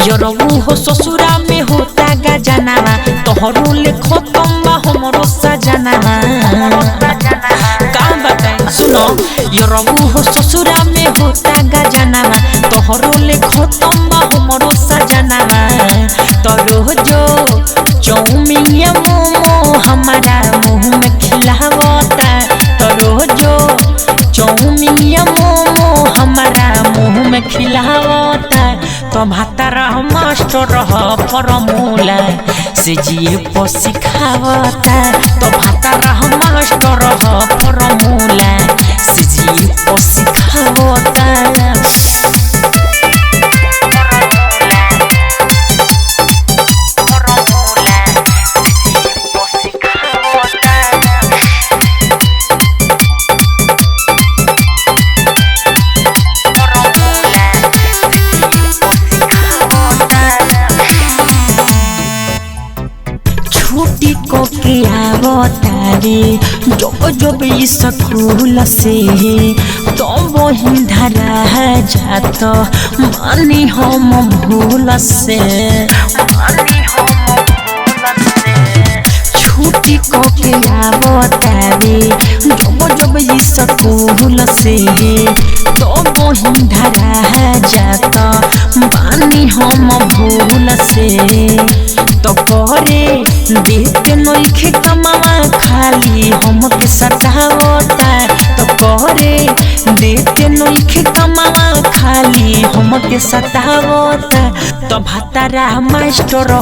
यरबू हो ससुरा में होता गजनावा तोहरो लेखो तम्बा हमरो सजनावा का बताएं सुनो यरबू हो ससुरा में होता गजनावा तोहरो लेखो तम्बा हमरो सजनावा तो रोजो चौमिया मोमो हमारा मुंह में खिलावता तो रोजो चौमिया मोमो हमारा मुंह में खिलावता तो भातारा मास्टर फॉर्मूला से जिए को सिखावता तो भातारा मास्टर फॉर्मूला से जिए को सिखावता छुट्टी को किया बतारे जब स्कूल से तो वही धरा जात मानी हम भूल से छुट्टी को किया बतारे जब स्कूल से तो वही धरा जात मानी हम भूल से तो करे देते नइखे कमावा खाली हमके सतावता तो करे देते नइखे कमावा खाली हमके सतावता तो भातारा मास्टर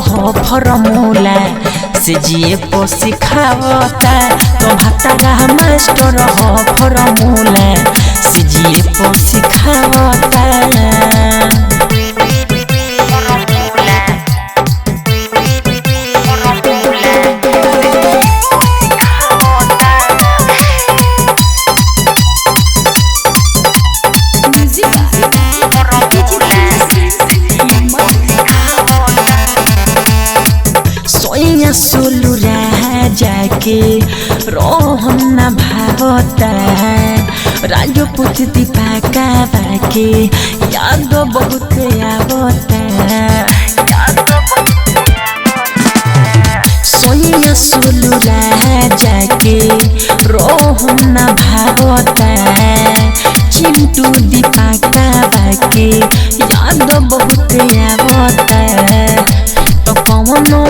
फॉर्मूला से जिए को सिखावता तो भातारा मास्टर फॉर्मूला से जिए को सिखावता सोलू जाके रोहन भावता राजपूत दीपा बाके याद बहुत आवता सोनिया सोलू जाके रोहन भावता चिंटू दीपा बाके याद बहुत आवता तो कौनो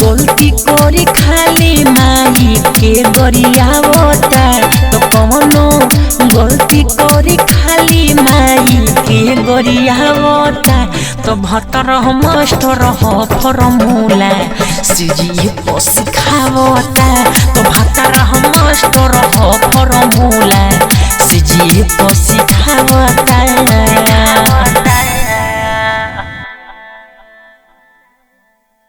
गलती करे खाली माई के गरियावता तो कौनो गलती करे खाली माई के गरियावता तो भतर मास्टर फॉर्मूला से जिए को सिखावता तो भतर मास्टर फॉर्मूला से जिए को